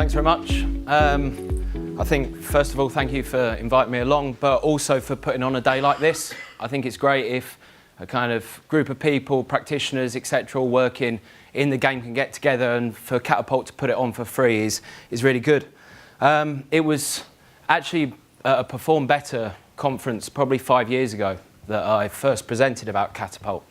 Thanks very much. I think, first of all, thank you for inviting me along, but also for putting on a day like this. I think it's great if a kind of group of people, practitioners, etc., all working in the game can get together, and for Catapult to put it on for free is really good. It was actually at a Perform Better conference probably 5 years ago that I first presented about Catapult.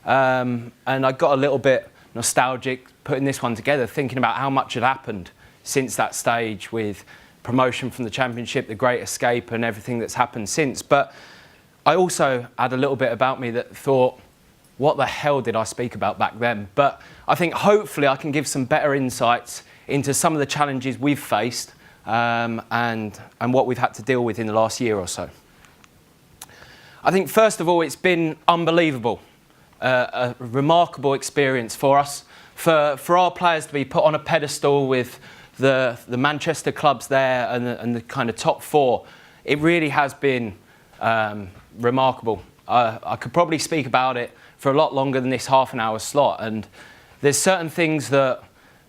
And I got a little bit nostalgic putting this one together, thinking about how much had happened since that stage with promotion from the Championship, the Great Escape and everything that's happened since. But I also had a little bit about me that thought, what the hell did I speak about back then? But I think hopefully I can give some better insights into some of the challenges we've faced and what we've had to deal with in the last year or so. I think first of all, it's been unbelievable, a remarkable experience for us, for our players to be put on a pedestal with the Manchester clubs there and the kind of top four. It really has been remarkable. I could probably speak about it for a lot longer than this half an hour slot, and there's certain things that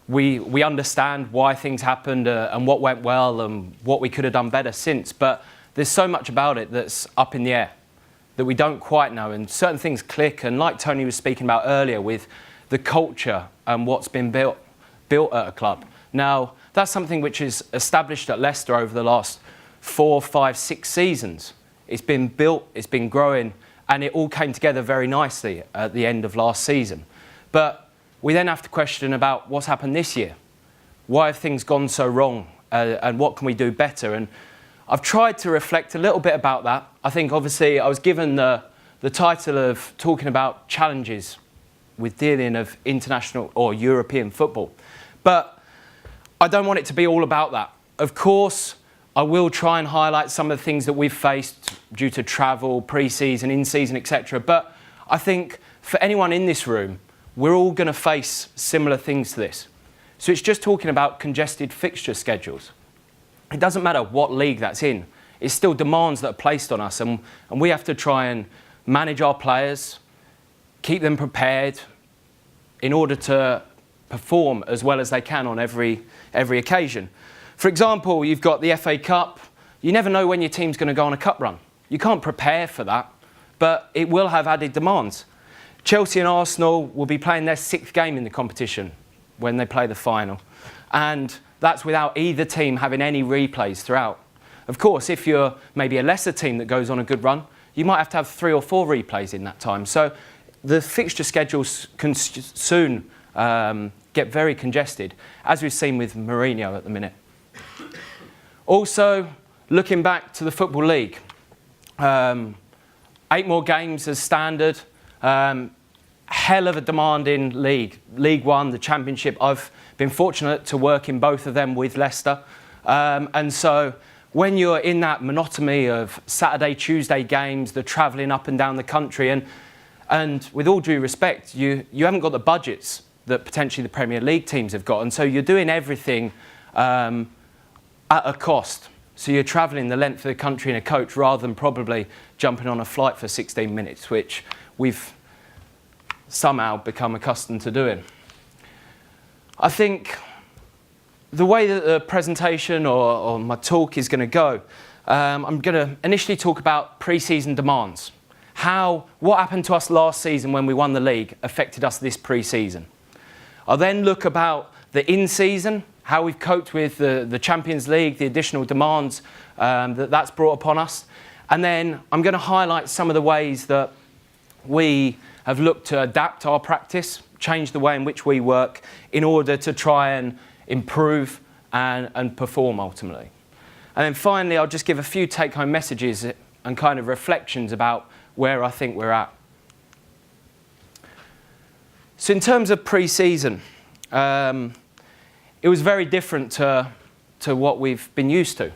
we understand why things happened and what went well and what we could have done better since, but there's so much about it that's up in the air that we don't quite know, and certain things click, and like Tony was speaking about earlier with the culture and what's been built at a club. Now, that's something which is established at Leicester over the last 4, 5, 6 seasons. It's been built, it's been growing, and it all came together very nicely at the end of last season. But we then have to question about what's happened this year. Why have things gone so wrong, and what can we do better? And I've tried to reflect a little bit about that. I think obviously I was given the title of talking about challenges with dealing of international or European football. But I don't want it to be all about that. Of course, I will try and highlight some of the things that we've faced due to travel, pre-season, in-season, etc. But I think for anyone in this room, we're all going to face similar things to this. So it's just talking about congested fixture schedules. It doesn't matter what league that's in. It's still demands that are placed on us, and we have to try and manage our players, keep them prepared in order to perform as well as they can on every occasion. For example, you've got the FA Cup. You never know when your team's going to go on a cup run. You can't prepare for that, but it will have added demands. Chelsea and Arsenal will be playing their 6th game in the competition when they play the final, and that's without either team having any replays throughout. Of course, if you're maybe a lesser team that goes on a good run, you might have to have 3 or 4 replays in that time. So the fixture schedules can soon get very congested, as we've seen with Mourinho at the minute. Also, looking back to the Football League, 8 more games as standard. Hell of a demanding league. League One, the Championship. I've been fortunate to work in both of them with Leicester. And so when you're in that monotony of Saturday, Tuesday games, the travelling up and down the country, and with all due respect, you haven't got the budgets that potentially the Premier League teams have got. And so you're doing everything at a cost. So you're travelling the length of the country in a coach rather than probably jumping on a flight for 16 minutes, which we've somehow become accustomed to doing. I think the way that the presentation or my talk is going to go, I'm going to initially talk about pre-season demands. What happened to us last season when we won the league affected us this pre-season. I'll then look about the in-season, how we've coped with the Champions League, the additional demands that's brought upon us. And then I'm going to highlight some of the ways that we have looked to adapt our practice, change the way in which we work in order to try and improve and perform ultimately. And then finally, I'll just give a few take-home messages and kind of reflections about where I think we're at. So in terms of pre-season, it was very different to what we've been used to.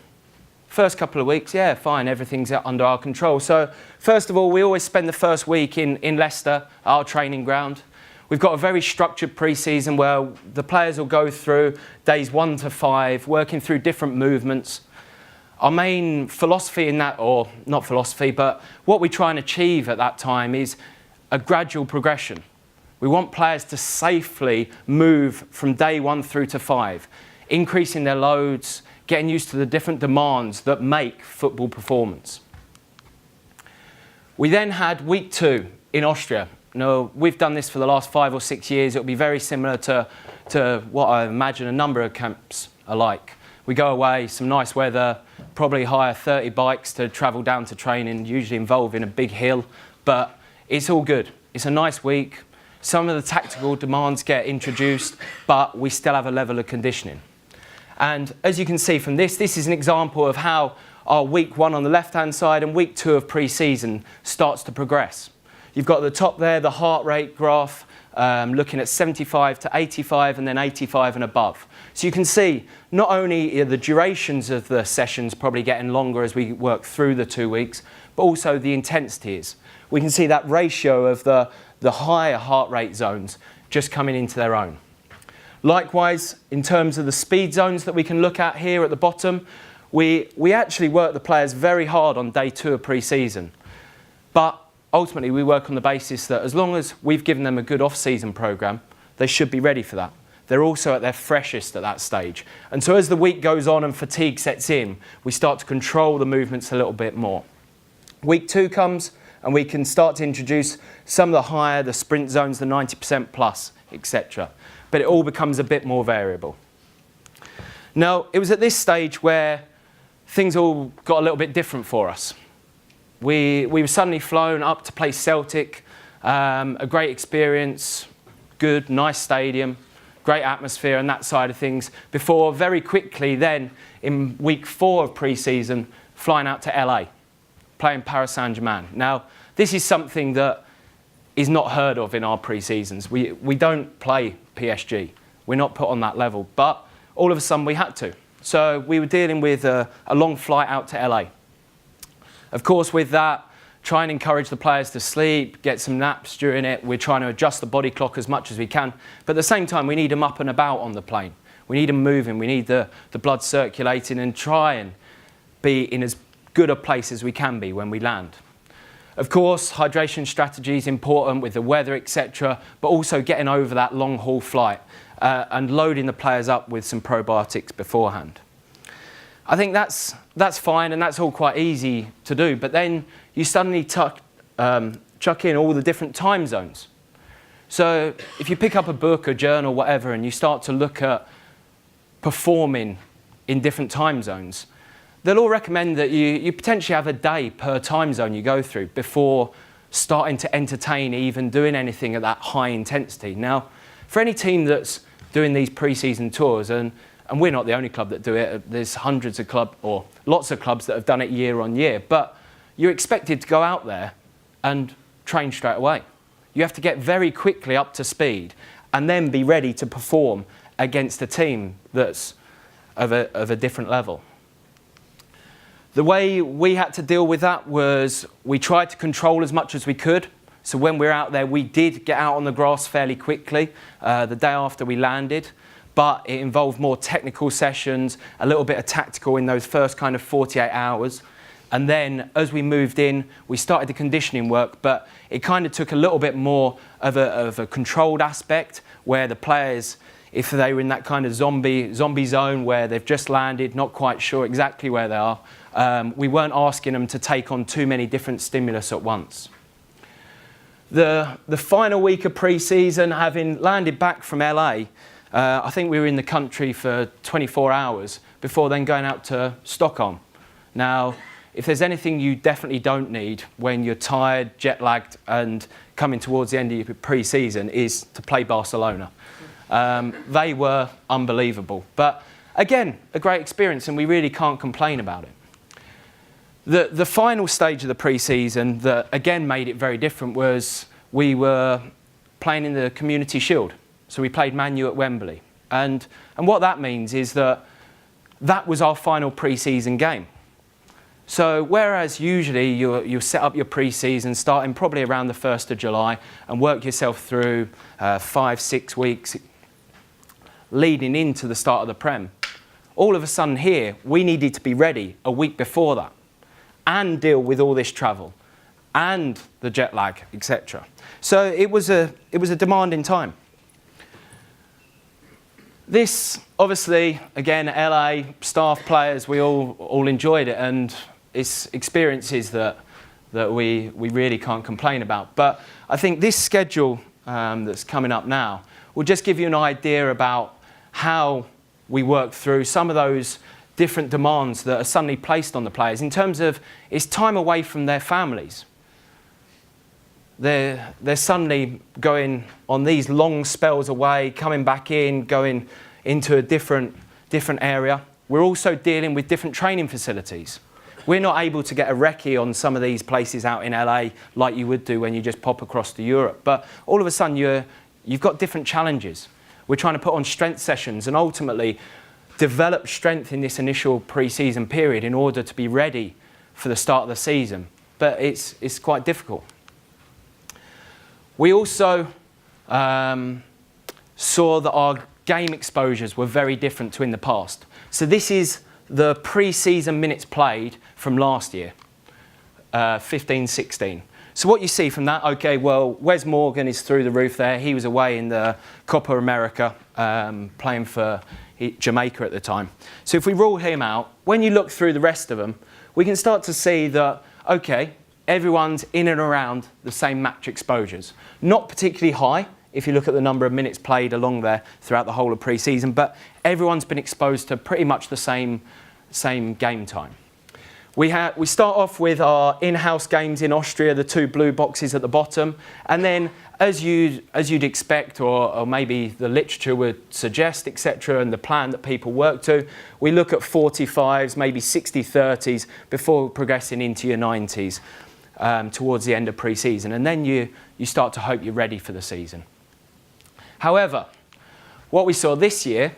First couple of weeks, yeah, fine, everything's under our control. So first of all, we always spend the first week in Leicester, our training ground. We've got a very structured pre-season where the players will go through days 1 to 5, working through different movements. Our main philosophy in that, or not philosophy, but what we try and achieve at that time is a gradual progression. We want players to safely move from day 1 through to 5. increasing their loads, getting used to the different demands that make football performance. We then had week 2 in Austria. Now, we've done this for the last 5 or 6 years. It'll be very similar to what I imagine a number of camps are like. We go away, some nice weather, probably hire 30 bikes to travel down to training, usually involving a big hill, but it's all good. It's a nice week. Some of the tactical demands get introduced, but we still have a level of conditioning. And as you can see from this is an example of how our week 1 on the left-hand side and week 2 of pre-season starts to progress. You've got at the top there the heart rate graph, looking at 75 to 85 and then 85 and above. So you can see not only are the durations of the sessions probably getting longer as we work through the 2 weeks, but also the intensities. We can see that ratio of the higher heart rate zones just coming into their own. Likewise, in terms of the speed zones that we can look at here at the bottom, we actually work the players very hard on day 2 of pre-season. But ultimately, we work on the basis that as long as we've given them a good off-season programme, they should be ready for that. They're also at their freshest at that stage. And so as the week goes on and fatigue sets in, we start to control the movements a little bit more. Week 2 comes and we can start to introduce some of the higher, the sprint zones, the 90% plus, etc. But it all becomes a bit more variable. Now, it was at this stage where things all got a little bit different for us. We were suddenly flown up to play Celtic, a great experience, good, nice stadium, great atmosphere and that side of things, before very quickly then, in week 4 of pre-season, flying out to LA, playing Paris Saint-Germain. Now, this is something that is not heard of in our pre-seasons. We don't play PSG. We're not put on that level, but all of a sudden we had to. So we were dealing with a long flight out to LA. Of course, with that, try and encourage the players to sleep, get some naps during it. We're trying to adjust the body clock as much as we can. But at the same time, we need them up and about on the plane. We need them moving. We need the blood circulating and try and be in as good a place as we can be when we land. Of course, hydration strategy is important with the weather, etc., but also getting over that long-haul flight and loading the players up with some probiotics beforehand. I think that's fine and that's all quite easy to do, but then you suddenly chuck in all the different time zones. So if you pick up a book, a journal, whatever, and you start to look at performing in different time zones, they'll all recommend that you potentially have a day per time zone you go through before starting to entertain even doing anything at that high intensity. Now, for any team that's doing these pre-season tours, and we're not the only club that do it, there's hundreds of clubs, or lots of clubs that have done it year on year, but you're expected to go out there and train straight away. You have to get very quickly up to speed and then be ready to perform against a team that's of a different level. The way we had to deal with that was we tried to control as much as we could. So when we were out there, we did get out on the grass fairly quickly the day after we landed, but it involved more technical sessions, a little bit of tactical in those first kind of 48 hours. And then as we moved in, we started the conditioning work, but it kind of took a little bit more of a controlled aspect where the players, if they were in that kind of zombie zone where they've just landed, not quite sure exactly where they are, we weren't asking them to take on too many different stimulus at once. The final week of pre-season, having landed back from LA, I think we were in the country for 24 hours before then going out to Stockholm. Now, if there's anything you definitely don't need when you're tired, jet-lagged and coming towards the end of your pre-season is to play Barcelona. They were unbelievable. But again, a great experience and we really can't complain about it. The final stage of the pre-season that again made it very different was we were playing in the Community Shield. So we played Man U at Wembley. And what that means is that was our final pre-season game. So whereas usually you set up your pre-season starting probably around the 1st of July and work yourself through 5-6 weeks leading into the start of the Prem, all of a sudden here we needed to be ready a week before that and deal with all this travel and the jet lag, etc. So it was a demanding time. This, obviously, again, LA, staff, players, we all enjoyed it, and it's experiences that we really can't complain about. But I think this schedule that's coming up now will just give you an idea about how we work through some of those different demands that are suddenly placed on the players in terms of it's time away from their families. They're suddenly going on these long spells away, coming back in, going into a different area. We're also dealing with different training facilities. We're not able to get a recce on some of these places out in LA like you would do when you just pop across to Europe. But all of a sudden you've got different challenges. We're trying to put on strength sessions and ultimately develop strength in this initial pre-season period in order to be ready for the start of the season. But it's quite difficult. We also saw that our game exposures were very different to in the past. So this is the pre-season minutes played from last year, 15-16. So what you see from that, okay, well, Wes Morgan is through the roof there. He was away in the Copa America playing for Jamaica at the time. So if we rule him out, when you look through the rest of them, we can start to see that, okay, everyone's in and around the same match exposures. Not particularly high, if you look at the number of minutes played along there throughout the whole of pre-season, but everyone's been exposed to pretty much the same game time. We start off with our in-house games in Austria, the 2 blue boxes at the bottom, and then as you'd expect, or maybe the literature would suggest, etc., and the plan that people work to, we look at 45s, maybe 60-30s before progressing into your 90s towards the end of pre-season, and then you start to hope you're ready for the season. However, what we saw this year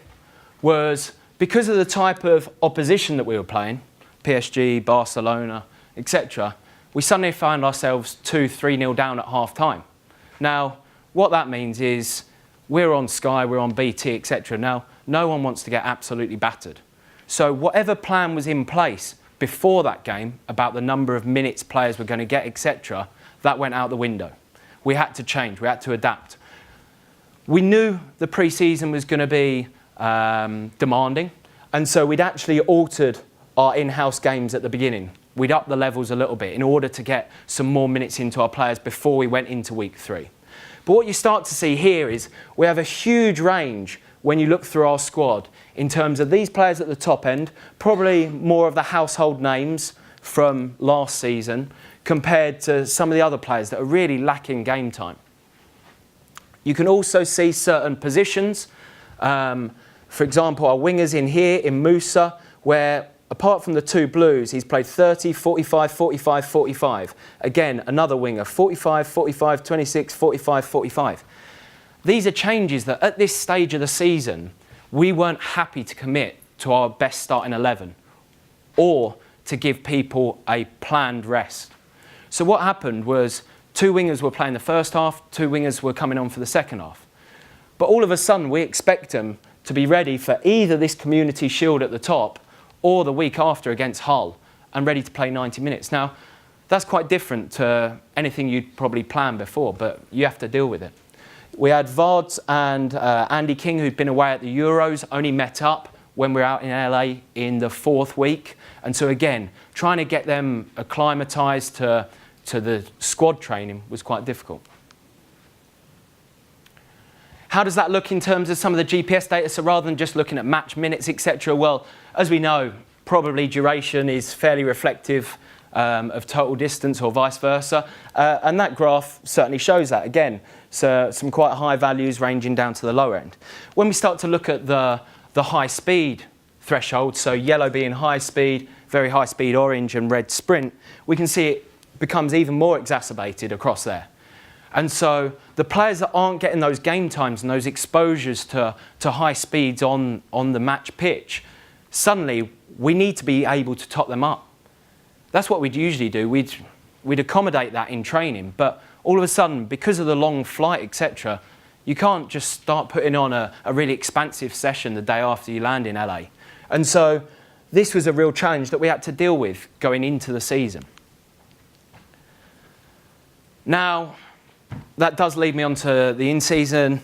was, because of the type of opposition that we were playing, PSG, Barcelona, etc., we suddenly found ourselves 2-3-0 down at half-time. Now, what that means is we're on Sky, we're on BT, etc. Now, no one wants to get absolutely battered. So whatever plan was in place before that game about the number of minutes players were going to get, etc., that went out the window. We had to change, we had to adapt. We knew the pre-season was going to be demanding, and so we'd actually altered our in-house games at the beginning. We'd up the levels a little bit in order to get some more minutes into our players before we went into week 3. But what you start to see here is we have a huge range when you look through our squad in terms of these players at the top end, probably more of the household names from last season compared to some of the other players that are really lacking game time. You can also see certain positions. For example, our wingers in here, in Musa, where apart from the 2 blues, he's played 30, 45, 45, 45. Again, another winger, 45, 45, 26, 45, 45. These are changes that at this stage of the season, we weren't happy to commit to our best starting 11 or to give people a planned rest. So what happened was 2 wingers were playing the first half, 2 wingers were coming on for the second half. But all of a sudden, we expect them to be ready for either this Community Shield at the top or the week after against Hull and ready to play 90 minutes. Now, that's quite different to anything you'd probably planned before, but you have to deal with it. We had Vards and Andy King, who'd been away at the Euros, only met up when we were out in LA in the 4th week. And so again, trying to get them acclimatised to the squad training was quite difficult. How does that look in terms of some of the GPS data? So rather than just looking at match minutes, etc., well, as we know, probably duration is fairly reflective of total distance or vice versa. And that graph certainly shows that. Again, so some quite high values ranging down to the lower end. When we start to look at the high speed threshold, so yellow being high speed, very high speed orange and red sprint, we can see it becomes even more exacerbated across there. And so the players that aren't getting those game times and those exposures to high speeds on the match pitch, suddenly we need to be able to top them up. That's what we'd usually do. We'd accommodate that in training, but all of a sudden, because of the long flight, etc., you can't just start putting on a really expansive session the day after you land in LA. And so this was a real challenge that we had to deal with going into the season. Now, that does lead me on to the in-season.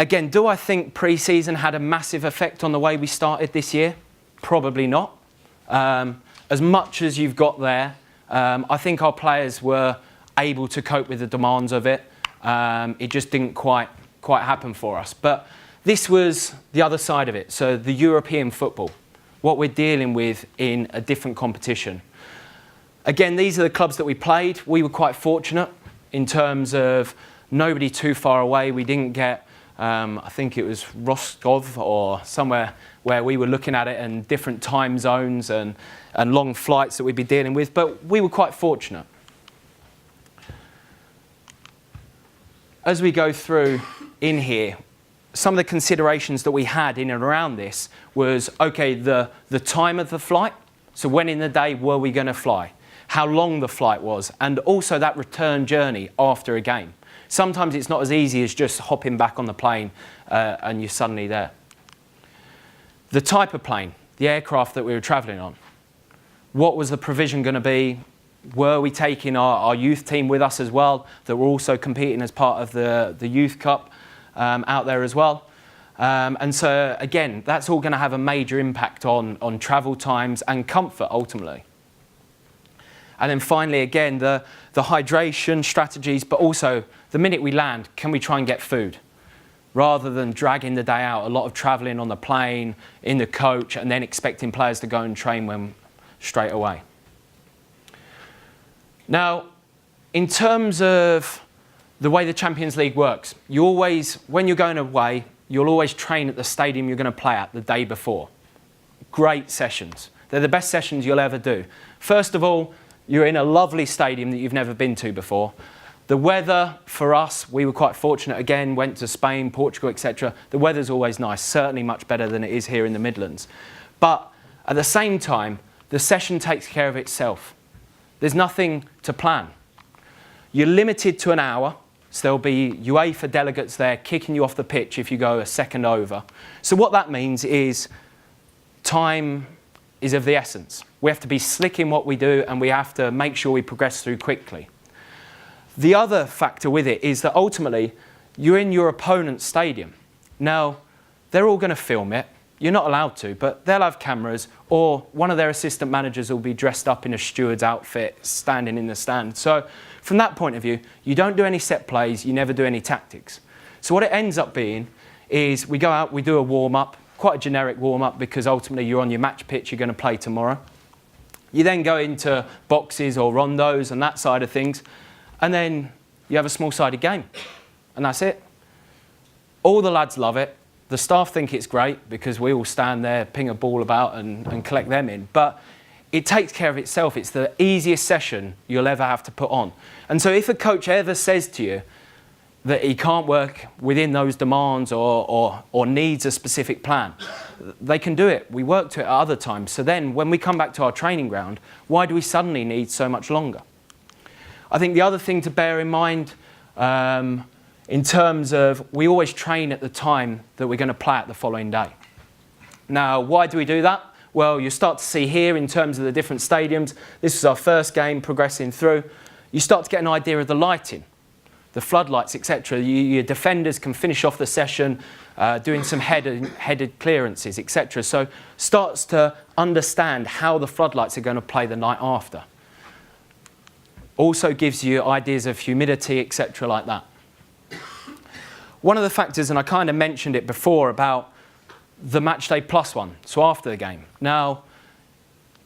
Again, do I think pre-season had a massive effect on the way we started this year? Probably not. As much as you've got there, I think our players were able to cope with the demands of it. It just didn't quite happen for us. But this was the other side of it. So the European football, what we're dealing with in a different competition. Again, these are the clubs that we played. We were quite fortunate in terms of nobody too far away. We didn't get, I think it was Rostov or somewhere where we were looking at it and different time zones and long flights that we'd be dealing with. But we were quite fortunate. As we go through in here, some of the considerations that we had in and around this was, okay, the time of the flight. So when in the day were we going to fly? How long the flight was, and also that return journey after a game. Sometimes it's not as easy as just hopping back on the plane and you're suddenly there. The type of plane, the aircraft that we were travelling on. What was the provision going to be? Were we taking our youth team with us as well, that were also competing as part of the Youth Cup out there as well? And so, again, that's all going to have a major impact on travel times and comfort, ultimately. And then finally, again, the hydration strategies, but also the minute we land, can we try and get food? Rather than dragging the day out, a lot of travelling on the plane, in the coach, and then expecting players to go and train when straight away. Now, in terms of the way the Champions League works, you always, when you're going away, you'll always train at the stadium you're going to play at the day before. Great sessions. They're the best sessions you'll ever do. First of all, you're in a lovely stadium that you've never been to before. The weather, for us, we were quite fortunate again, went to Spain, Portugal, etc. The weather's always nice, certainly much better than it is here in the Midlands. But at the same time, the session takes care of itself. There's nothing to plan. You're limited to an hour, so there'll be UEFA delegates there kicking you off the pitch if you go a second over. So what that means is time is of the essence. We have to be slick in what we do, and we have to make sure we progress through quickly. The other factor with it is that ultimately you're in your opponent's stadium. Now, they're all going to film it. You're not allowed to, but they'll have cameras, or one of their assistant managers will be dressed up in a steward's outfit, standing in the stand. So from that point of view, you don't do any set plays, you never do any tactics. So what it ends up being is we go out, we do a warm-up, quite a generic warm-up, because ultimately you're on your match pitch, you're going to play tomorrow. You then go into boxes or rondos and that side of things, and then you have a small-sided game, and that's it. All the lads love it. The staff think it's great because we all stand there, ping a ball about and collect them in. But it takes care of itself. It's the easiest session you'll ever have to put on. And so if a coach ever says to you that he can't work within those demands or needs a specific plan, they can do it. We work to it at other times. So then when we come back to our training ground, why do we suddenly need so much longer? I think the other thing to bear in mind in terms of, we always train at the time that we're going to play at the following day. Now, why do we do that? Well, you start to see here in terms of the different stadiums. This is our first game progressing through. You start to get an idea of the lighting, the floodlights, etc. Your defenders can finish off the session doing some headed clearances, etc. So starts to understand how the floodlights are going to play the night after. Also gives you ideas of humidity, etc. like that. One of the factors, and I kind of mentioned it before, about the match day plus one, so after the game. Now,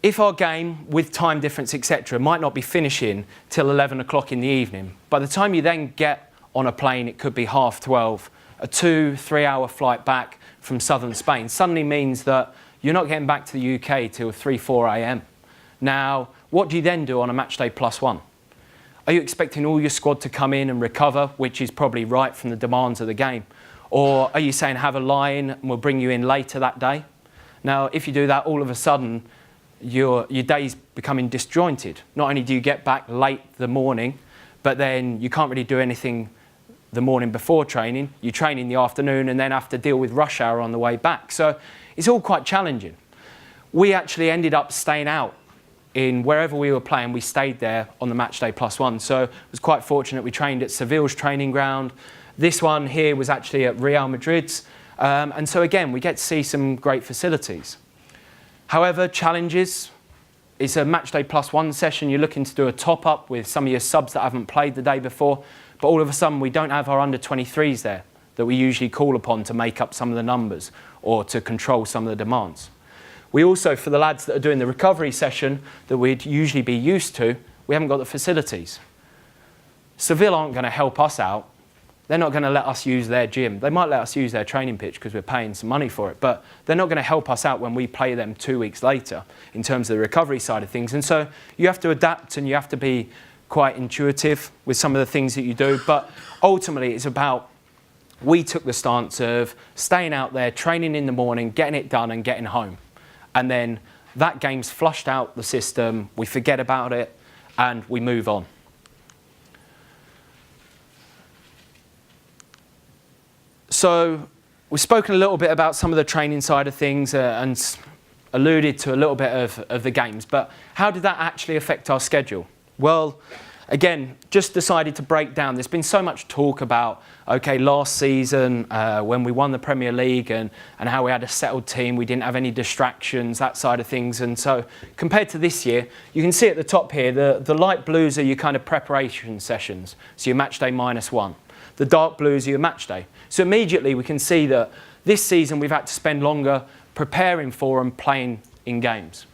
if our game with time difference, etc., might not be finishing till 11 o'clock in the evening, by the time you then get on a plane, it could be 12:30, a 2-3 hour flight back from southern Spain suddenly means that you're not getting back to the UK till 3-4 a.m. Now, what do you then do on a match day plus one? Are you expecting all your squad to come in and recover, which is probably right from the demands of the game? Or are you saying have a lie-in and we'll bring you in later that day? Now, if you do that, all of a sudden, your day's becoming disjointed. Not only do you get back late the morning, but then you can't really do anything the morning before training. You train in the afternoon and then have to deal with rush hour on the way back. So it's all quite challenging. We actually ended up staying out in wherever we were playing. We stayed there on the match day plus one. So I was quite fortunate. We trained at Seville's training ground. This one here was actually at Real Madrid's. And so again, we get to see some great facilities. However, challenges. It's a match day +1 session. You're looking to do a top-up with some of your subs that haven't played the day before. But all of a sudden, we don't have our under-23s there that we usually call upon to make up some of the numbers or to control some of the demands. We also, for the lads that are doing the recovery session that we'd usually be used to, we haven't got the facilities. Seville aren't going to help us out. They're not going to let us use their gym. They might let us use their training pitch because we're paying some money for it, but they're not going to help us out when we play them 2 weeks later in terms of the recovery side of things. And so you have to adapt and you have to be quite intuitive with some of the things that you do. But ultimately, it's about, we took the stance of staying out there, training in the morning, getting it done and getting home. And then that game's flushed out the system, we forget about it, and we move on. So we've spoken a little bit about some of the training side of things and alluded to a little bit of the games, but how did that actually affect our schedule? Well, again, just decided to break down. There's been so much talk about, okay, last season when we won the Premier League and how we had a settled team, we didn't have any distractions, that side of things. And so compared to this year, you can see at the top here, the light blues are your kind of preparation sessions, so your match day -1. The dark blues are your match day. So immediately we can see that this season we've had to spend longer preparing for and playing in games.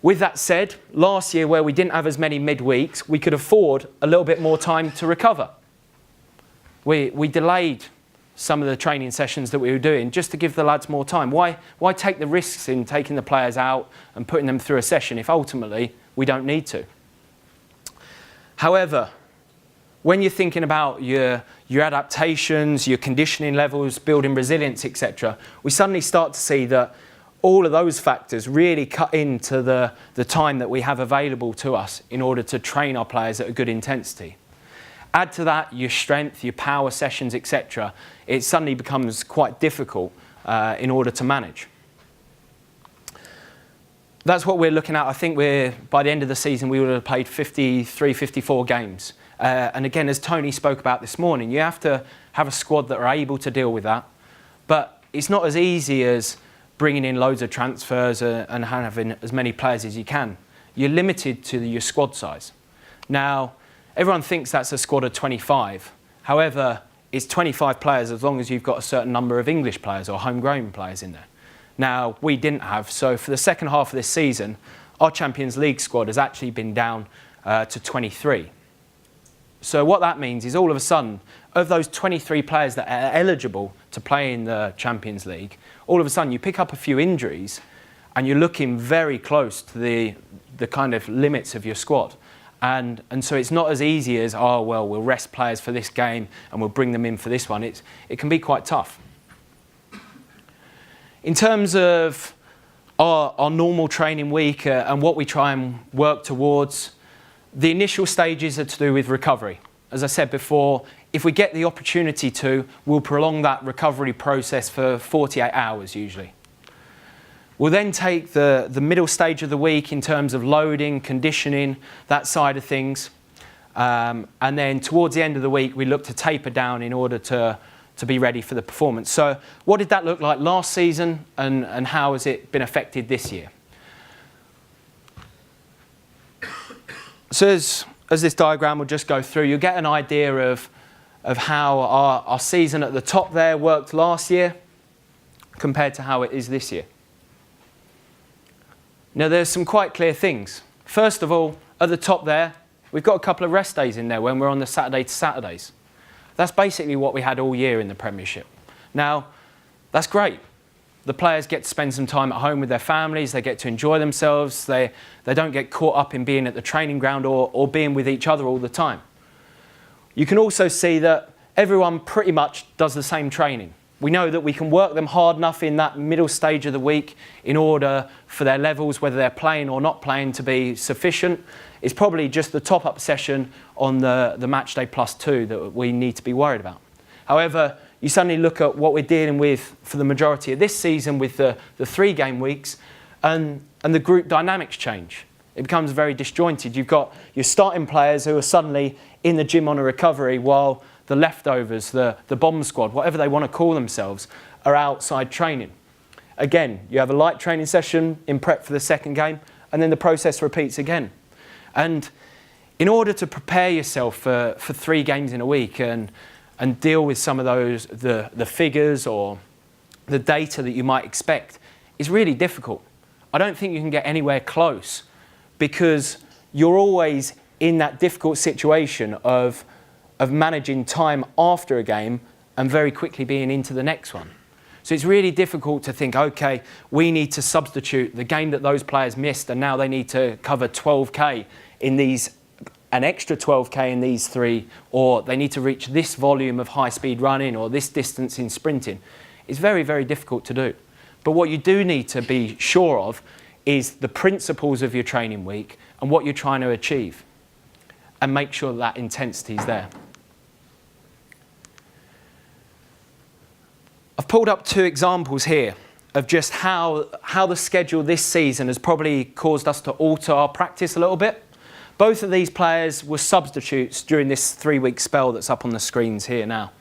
With that said, last year where we didn't have as many midweeks, we could afford a little bit more time to recover. We delayed some of the training sessions that we were doing just to give the lads more time. Why take the risks in taking the players out and putting them through a session if ultimately we don't need to? However, when you're thinking about your adaptations, your conditioning levels, building resilience, etc., we suddenly start to see that all of those factors really cut into the time that we have available to us in order to train our players at a good intensity. Add to that your strength, your power sessions, etc., it suddenly becomes quite difficult in order to manage. That's what we're looking at. I think by the end of the season, we would have played 53, 54 games. And again, as Tony spoke about this morning, you have to have a squad that are able to deal with that. But it's not as easy as bringing in loads of transfers and having as many players as you can. You're limited to your squad size. Now, everyone thinks that's a squad of 25. However, it's 25 players as long as you've got a certain number of English players or homegrown players in there. Now, we didn't have. So for the second half of this season, our Champions League squad has actually been down to 23. So what that means is all of a sudden, of those 23 players that are eligible to play in the Champions League, all of a sudden you pick up a few injuries and you're looking very close to the kind of limits of your squad. And so it's not as easy as, oh, well, we'll rest players for this game and we'll bring them in for this one. It can be quite tough. In terms of our normal training week and what we try and work towards, the initial stages are to do with recovery. As I said before, if we get the opportunity to, we'll prolong that recovery process for 48 hours usually. We'll then take the middle stage of the week in terms of loading, conditioning, that side of things. And then towards the end of the week, we look to taper down in order to be ready for the performance. So what did that look like last season and how has it been affected this year? So as this diagram will just go through, you'll get an idea of how our season at the top there worked last year compared to how it is this year. Now there's some quite clear things. First of all, at the top there, we've got a couple of rest days in there when we're on the Saturday to Saturdays. That's basically what we had all year in the Premiership. Now, that's great. The players get to spend some time at home with their families, they get to enjoy themselves, they don't get caught up in being at the training ground or being with each other all the time. You can also see that everyone pretty much does the same training. We know that we can work them hard enough in that middle stage of the week in order for their levels, whether they're playing or not playing, to be sufficient. It's probably just the top-up session on the match day +2 that we need to be worried about. However, you suddenly look at what we're dealing with for the majority of this season with the 3 game weeks and the group dynamics change. It becomes very disjointed. You've got your starting players who are suddenly in the gym on a recovery while the leftovers, the bomb squad, whatever they want to call themselves, are outside training. Again, you have a light training session in prep for the second game, and then the process repeats again. And in order to prepare yourself for 3 games in a week and deal with some of those, the figures or the data that you might expect, is really difficult. I don't think you can get anywhere close, because you're always in that difficult situation of managing time after a game and very quickly being into the next one. So it's really difficult to think, okay, we need to substitute the game that those players missed and now they need to cover 12K in these, an extra 12K in these 3, or they need to reach this volume of high-speed running or this distance in sprinting. It's very, very difficult to do. But what you do need to be sure of is the principles of your training week and what you're trying to achieve, and make sure that intensity is there. I've pulled up 2 examples here of just how the schedule this season has probably caused us to alter our practice a little bit. Both of these players were substitutes during this 3-week spell that's up on the screens here now.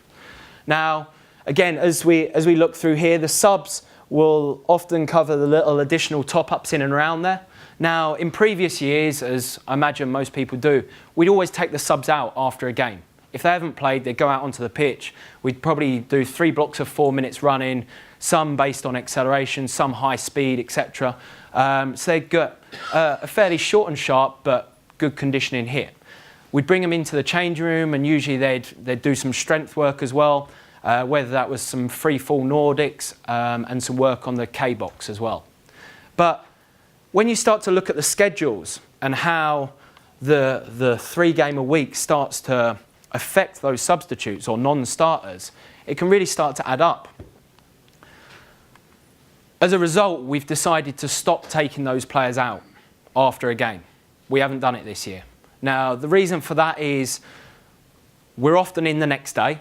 Now, again, as we look through here, the subs will often cover the little additional top-ups in and around there. Now, in previous years, as I imagine most people do, we'd always take the subs out after a game. If they haven't played, they'd go out onto the pitch. We'd probably do 3 blocks of 4 minutes running, some based on acceleration, some high speed, etc. So they'd get a fairly short and sharp, but good conditioning here. We'd bring them into the changing room, and usually they'd do some strength work as well, whether that was some free fall Nordics and some work on the K-box as well. But when you start to look at the schedules and how the 3 game a week starts to affect those substitutes or non-starters, it can really start to add up. As a result, we've decided to stop taking those players out after a game. We haven't done it this year. Now, the reason for that is we're often in the next day,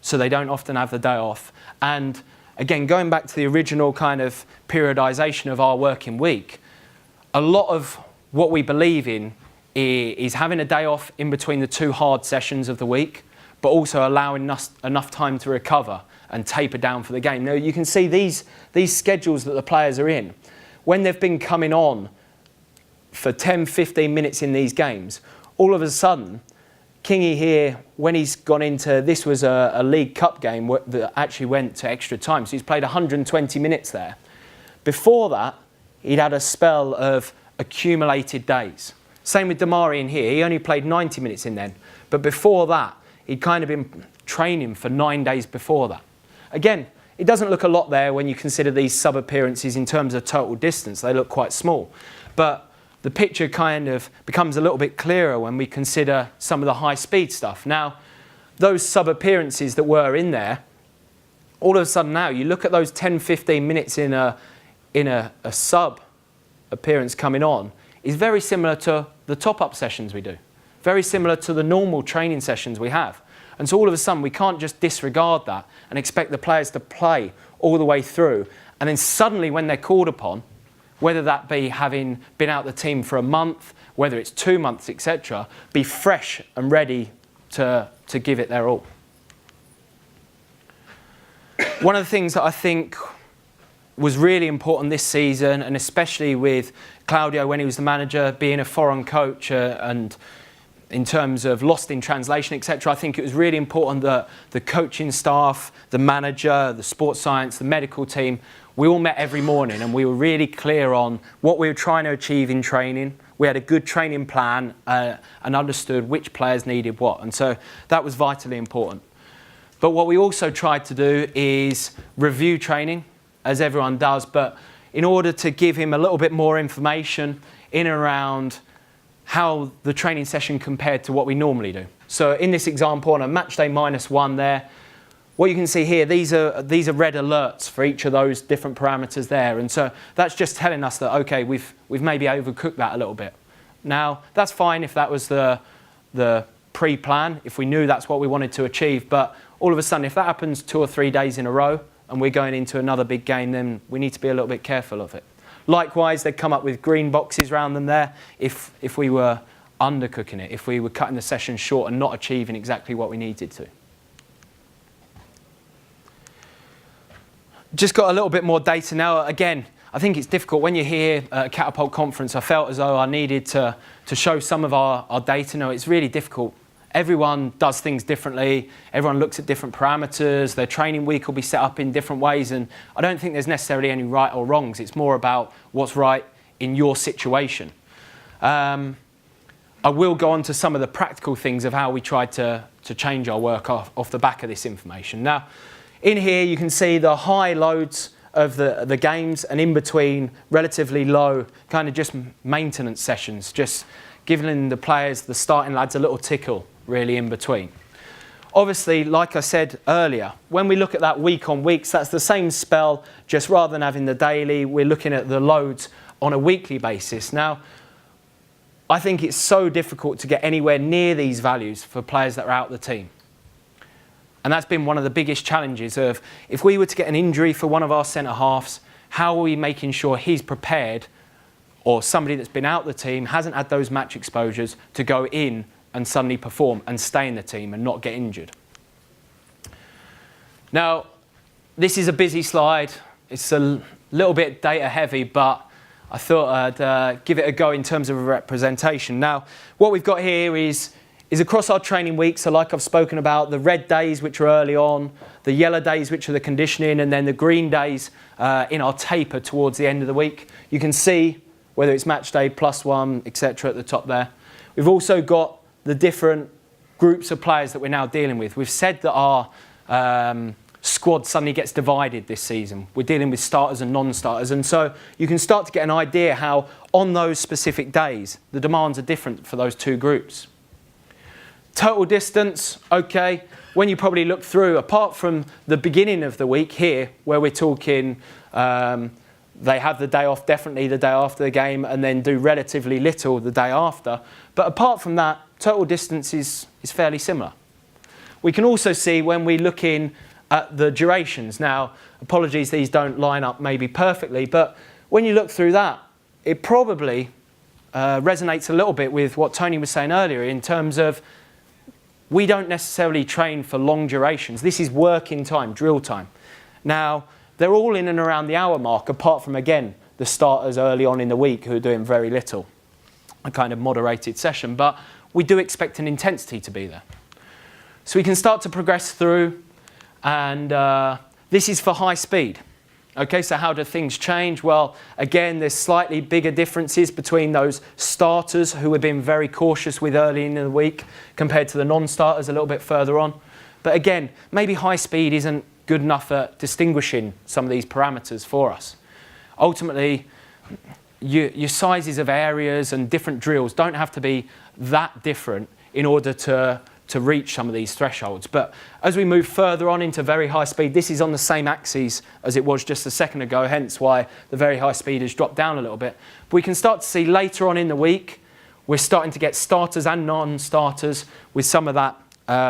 so they don't often have the day off. And again, going back to the original kind of periodisation of our working week, a lot of what we believe in is having a day off in between the 2 hard sessions of the week, but also allowing us enough time to recover and taper down for the game. Now, you can see these schedules that the players are in. When they've been coming on for 10, 15 minutes in these games, all of a sudden, Kingy here, when he's gone into, this was a League Cup game that actually went to extra time, so he's played 120 minutes there. Before that, he'd had a spell of accumulated days. Same with Damari in here, he only played 90 minutes in then, but before that, he'd kind of been training for 9 days before that. Again, it doesn't look a lot there when you consider these sub-appearances in terms of total distance, they look quite small. But the picture kind of becomes a little bit clearer when we consider some of the high-speed stuff. Now, those sub-appearances that were in there, all of a sudden now, you look at those 10, 15 minutes in a sub-appearance coming on, is very similar to the top-up sessions we do. Very similar to the normal training sessions we have. And so all of a sudden, we can't just disregard that and expect the players to play all the way through. And then suddenly, when they're called upon, whether that be having been out the team for a month, whether it's 2 months, etc., be fresh and ready to give it their all. One of the things that I think was really important this season, and especially with Claudio when he was the manager, being a foreign coach and in terms of lost in translation, etc., I think it was really important that the coaching staff, the manager, the sports science, the medical team, we all met every morning and we were really clear on what we were trying to achieve in training. We had a good training plan and understood which players needed what. And so that was vitally important. But what we also tried to do is review training, as everyone does, but in order to give him a little bit more information in and around how the training session compared to what we normally do. So in this example, on a match day -1 there, what you can see here, these are red alerts for each of those different parameters there. And so that's just telling us that, okay, we've maybe overcooked that a little bit. Now, that's fine if that was the pre-plan, if we knew that's what we wanted to achieve. But all of a sudden, if that happens 2 or 3 days in a row and we're going into another big game, then we need to be a little bit careful of it. Likewise, they'd come up with green boxes around them there if we were undercooking it, if we were cutting the session short and not achieving exactly what we needed to. Just got a little bit more data now. Again, I think it's difficult when you're here at a Catapult conference. I felt as though I needed to show some of our data. No, it's really difficult. Everyone does things differently. Everyone looks at different parameters. Their training week will be set up in different ways. And I don't think there's necessarily any right or wrongs. It's more about what's right in your situation. I will go on to some of the practical things of how we tried to change our work off the back of this information. Now, in here you can see the high loads of the games, and in between relatively low kind of just maintenance sessions, just giving the players, the starting lads, a little tickle really in between. Obviously, like I said earlier, when we look at that week on weeks, that's the same spell, just rather than having the daily, we're looking at the loads on a weekly basis. Now, I think it's so difficult to get anywhere near these values for players that are out of the team. And that's been one of the biggest challenges of, if we were to get an injury for one of our centre-halves, how are we making sure he's prepared, or somebody that's been out of the team, hasn't had those match exposures, to go in and suddenly perform and stay in the team and not get injured. Now, this is a busy slide. It's a little bit data heavy, but I thought I'd give it a go in terms of a representation. Now, what we've got here is across our training week. So like I've spoken about, the red days, which are early on, the yellow days, which are the conditioning, and then the green days in our taper towards the end of the week. You can see whether it's match day, +1, etc. at the top there. We've also got the different groups of players that we're now dealing with. We've said that our squad suddenly gets divided this season. We're dealing with starters and non-starters, and so you can start to get an idea how on those specific days the demands are different for those two groups. Total distance, okay, when you probably look through, apart from the beginning of the week here, where we're talking they have the day off, definitely the day after the game, and then do relatively little the day after. But apart from that, total distance is fairly similar. We can also see when we look in at the durations. Now, apologies, these don't line up maybe perfectly, but when you look through that, it probably resonates a little bit with what Tony was saying earlier in terms of we don't necessarily train for long durations. This is working time, drill time. Now, they're all in and around the hour mark, apart from, again, the starters early on in the week who are doing very little, a kind of moderated session. But we do expect an intensity to be there. So we can start to progress through, and this is for high speed. Okay, so how do things change? Well, again, there's slightly bigger differences between those starters who we've been very cautious with early in the week compared to the non-starters a little bit further on. But again, maybe high speed isn't good enough at distinguishing some of these parameters for us. Ultimately, your sizes of areas and different drills don't have to be that different in order to reach some of these thresholds. But as we move further on into very high speed, this is on the same axis as it was just a second ago, hence why the very high speed has dropped down a little bit. But we can start to see later on in the week, we're starting to get starters and non-starters with some of that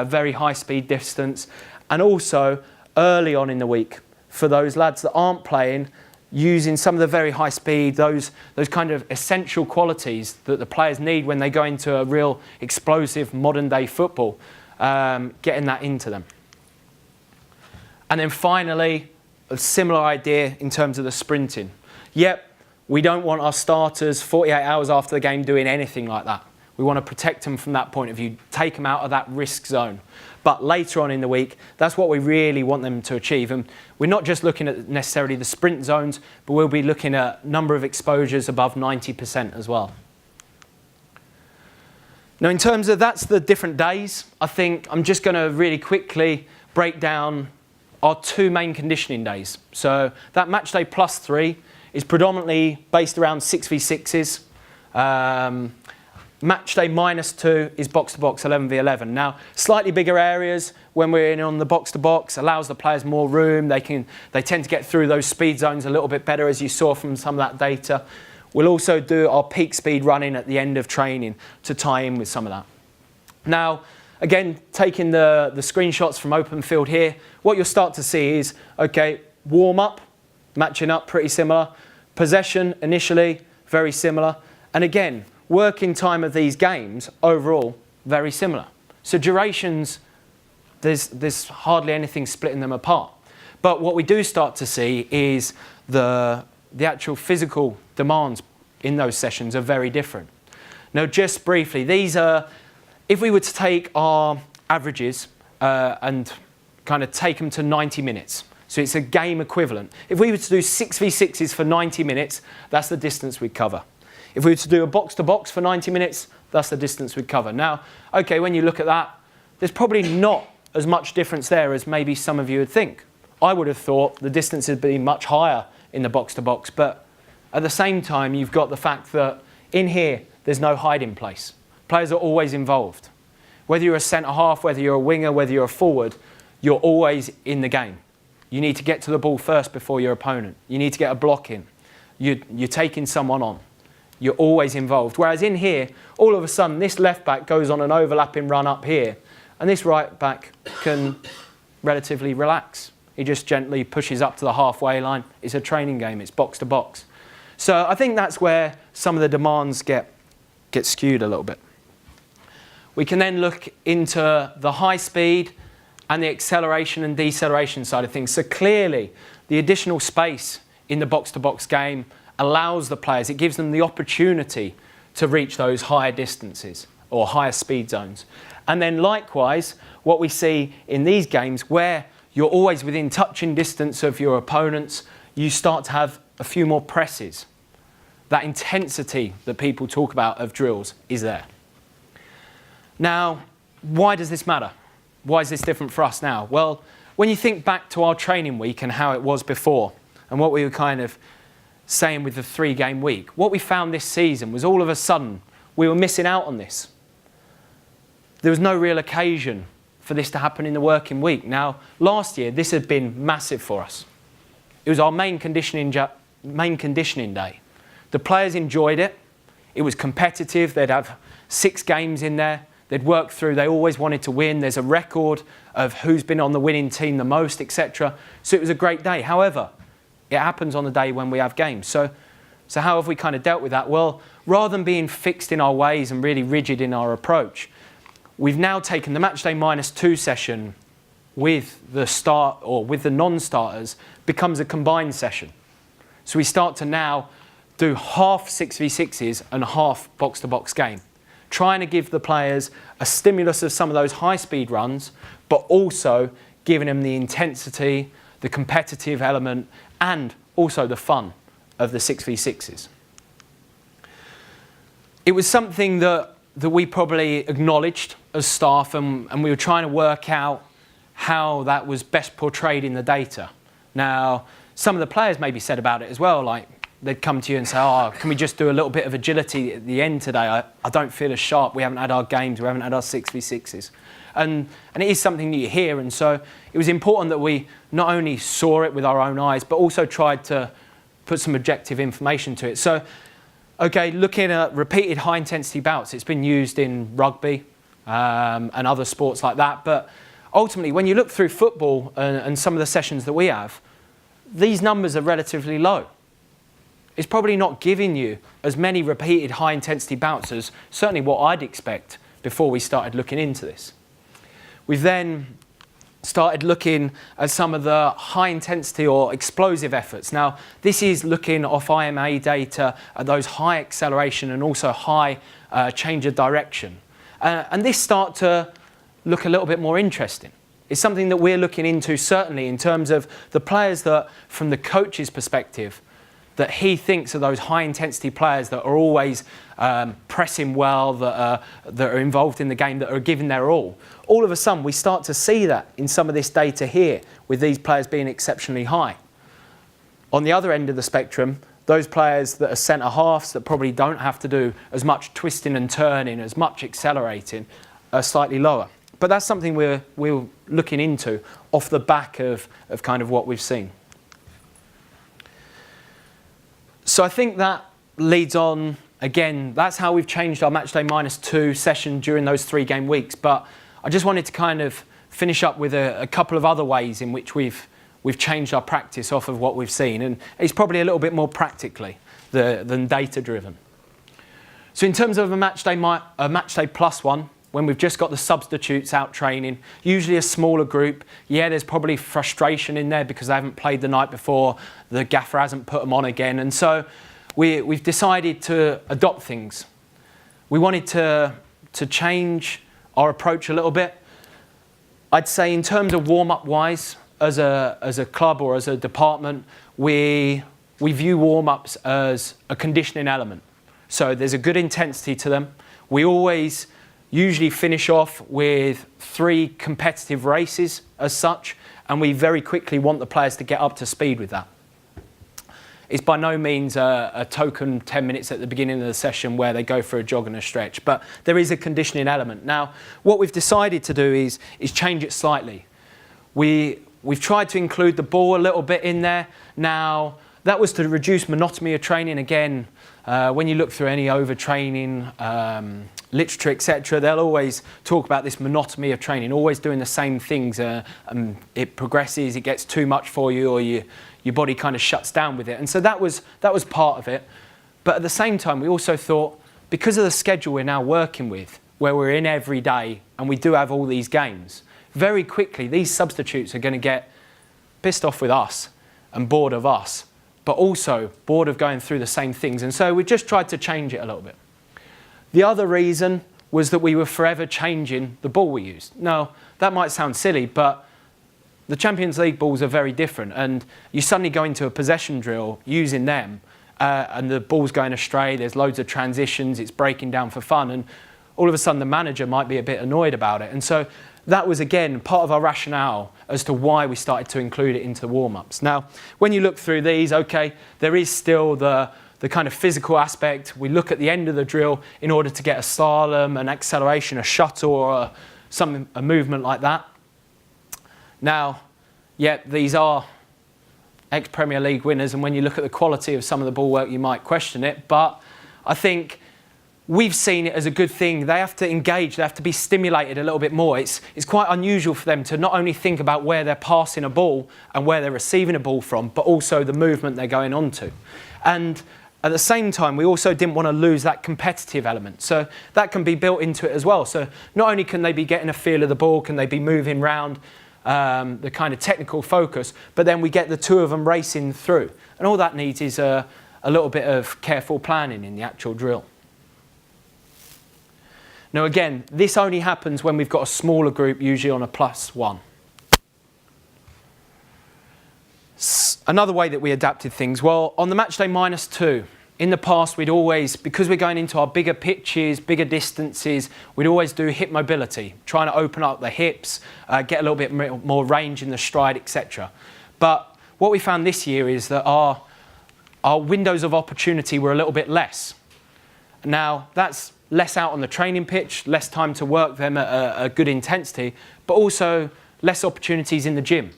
very high speed distance. And also early on in the week, for those lads that aren't playing, using some of the very high speed, those kind of essential qualities that the players need when they go into a real explosive modern day football, getting that into them. And then finally, a similar idea in terms of the sprinting. Yep, we don't want our starters 48 hours after the game doing anything like that. We want to protect them from that point of view, take them out of that risk zone. But later on in the week, that's what we really want them to achieve. And we're not just looking at necessarily the sprint zones, but we'll be looking at number of exposures above 90% as well. Now, in terms of that's the different days, I think I'm just going to really quickly break down our two main conditioning days. So that match day +3 is predominantly based around 6v6s. Match day -2 is box-to-box 11v11. Now, slightly bigger areas when we're in on the box-to-box allows the players more room. They tend to get through those speed zones a little bit better, as you saw from some of that data. We'll also do our peak speed running at the end of training to tie in with some of that. Now, again, taking the screenshots from open field here, what you'll start to see is, okay, warm up, matching up pretty similar. Possession initially, very similar. And again, working time of these games overall, very similar. So durations, there's hardly anything splitting them apart. But what we do start to see is the actual physical demands in those sessions are very different. Now, just briefly, these are, if we were to take our averages and kind of take them to 90 minutes, so it's a game equivalent. If we were to do 6v6s for 90 minutes, that's the distance we'd cover. If we were to do a box-to-box for 90 minutes, that's the distance we'd cover. Now, okay, when you look at that, there's probably not as much difference there as maybe some of you would think. I would have thought the distance would be much higher in the box-to-box, but at the same time, you've got the fact that in here, there's no hiding place. Players are always involved. Whether you're a centre-half, whether you're a winger, whether you're a forward, you're always in the game. You need to get to the ball first before your opponent. You need to get a block in. You're taking someone on. You're always involved. Whereas in here, all of a sudden, this left back goes on an overlapping run up here, and this right back can relatively relax. He just gently pushes up to the halfway line. It's a training game. It's box to box. So I think that's where some of the demands get skewed a little bit. We can then look into the high speed and the acceleration and deceleration side of things. So clearly, the additional space in the box-to-box game allows the players, it gives them the opportunity to reach those higher distances or higher speed zones. And then likewise, what we see in these games where you're always within touching distance of your opponents, you start to have a few more presses. That intensity that people talk about of drills is there. Now, why does this matter? Why is this different for us now? Well, when you think back to our training week and how it was before, and what we were kind of saying with the 3-game week, what we found this season was all of a sudden we were missing out on this. There was no real occasion for this to happen in the working week. Now, last year, this had been massive for us. It was our main conditioning day. The players enjoyed it. It was competitive. They'd have 6 games in there. They'd work through. They always wanted to win. There's a record of who's been on the winning team the most, etc. So it was a great day. However, it happens on the day when we have games. So how have we kind of dealt with that? Well, rather than being fixed in our ways and really rigid in our approach, we've now taken the matchday -2 session with the start or with the non-starters becomes a combined session. So we start to now do half 6v6s and half box-to-box game, trying to give the players a stimulus of some of those high-speed runs, but also giving them the intensity, the competitive element, and also the fun of the 6v6s. It was something that we probably acknowledged as staff, and we were trying to work out how that was best portrayed in the data. Now, some of the players maybe said about it as well, like they'd come to you and say, oh, can we just do a little bit of agility at the end today? I don't feel as sharp. We haven't had our games. We haven't had our 6v6s. And it is something that you hear. And so it was important that we not only saw it with our own eyes, but also tried to put some objective information to it. So, okay, looking at repeated high-intensity bouts, it's been used in rugby and other sports like that. But ultimately, when you look through football and some of the sessions that we have, these numbers are relatively low. It's probably not giving you as many repeated high-intensity bouts as certainly what I'd expect before we started looking into this. We've then started looking at some of the high-intensity or explosive efforts. Now, this is looking off IMA data at those high acceleration and also high change of direction. And this start to look a little bit more interesting. It's something that we're looking into certainly in terms of the players that, from the coach's perspective, that he thinks are those high-intensity players that are always pressing well, that are involved in the game, that are giving their all. All of a sudden, we start to see that in some of this data here, with these players being exceptionally high. On the other end of the spectrum, those players that are centre-halves that probably don't have to do as much twisting and turning, as much accelerating, are slightly lower. But that's something we're looking into off the back of kind of what we've seen. So I think that leads on, again, that's how we've changed our matchday -2 session during those 3-game weeks. But I just wanted to kind of finish up with a couple of other ways in which we've changed our practice off of what we've seen. And it's probably a little bit more practically than data-driven. So in terms of a matchday +1, when we've just got the substitutes out training, usually a smaller group. Yeah, there's probably frustration in there because they haven't played the night before, the gaffer hasn't put them on again. And so we've decided to adopt things. We wanted to change our approach a little bit. I'd say in terms of warm-up wise, as a club or as a department, we view warm-ups as a conditioning element. So there's a good intensity to them. We always usually finish off with 3 competitive races as such, and we very quickly want the players to get up to speed with that. It's by no means a token 10 minutes at the beginning of the session where they go for a jog and a stretch, but there is a conditioning element. Now, what we've decided to do is change it slightly. We've tried to include the ball a little bit in there. Now, that was to reduce monotony of training. Again, when you look through any overtraining literature, etc., they'll always talk about this monotony of training, always doing the same things. It progresses, it gets too much for you, or your body kind of shuts down with it. And so that was part of it. But at the same time, we also thought, because of the schedule we're now working with, where we're in every day and we do have all these games, very quickly these substitutes are going to get pissed off with us and bored of us, but also bored of going through the same things. And so we just tried to change it a little bit. The other reason was that we were forever changing the ball we used. Now, that might sound silly, but the Champions League balls are very different, and you suddenly go into a possession drill using them, and the ball's going astray, there's loads of transitions, it's breaking down for fun, and all of a sudden the manager might be a bit annoyed about it. And so that was, again, part of our rationale as to why we started to include it into the warm-ups. Now, when you look through these, okay, there is still the kind of physical aspect. We look at the end of the drill in order to get a slalom, an acceleration, a shuttle, or a movement like that. Now, yeah, these are ex-Premier League winners, and when you look at the quality of some of the ball work, you might question it, but I think we've seen it as a good thing. They have to engage, they have to be stimulated a little bit more. It's quite unusual for them to not only think about where they're passing a ball and where they're receiving a ball from, but also the movement they're going on to. And at the same time, we also didn't want to lose that competitive element. So that can be built into it as well. So not only can they be getting a feel of the ball, can they be moving around, the kind of technical focus, but then we get the 2 of them racing through. And all that needs is a little bit of careful planning in the actual drill. Now again, this only happens when we've got a smaller group, usually on a +1. Another way that we adapted things, well, on the matchday -2, in the past we'd always, because we're going into our bigger pitches, bigger distances, we'd always do hip mobility, trying to open up the hips, get a little bit more range in the stride, etc. But what we found this year is that our windows of opportunity were a little bit less. Now, that's less out on the training pitch, less time to work them at a good intensity, but also less opportunities in the gym.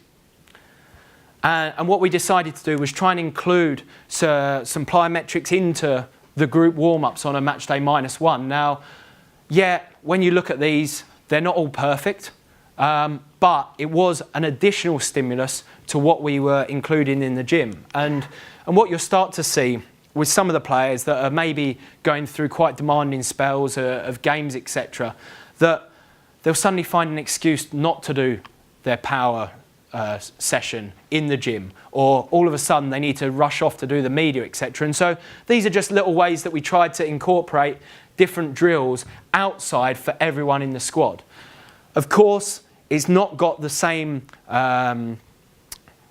And what we decided to do was try and include some plyometrics into the group warm-ups on a matchday -1. Now, yeah, when you look at these, they're not all perfect, but it was an additional stimulus to what we were including in the gym. And what you'll start to see with some of the players that are maybe going through quite demanding spells of games, etc., that they'll suddenly find an excuse not to do their power session in the gym, or all of a sudden they need to rush off to do the media, etc. And so these are just little ways that we tried to incorporate different drills outside for everyone in the squad. Of course, it's not got the same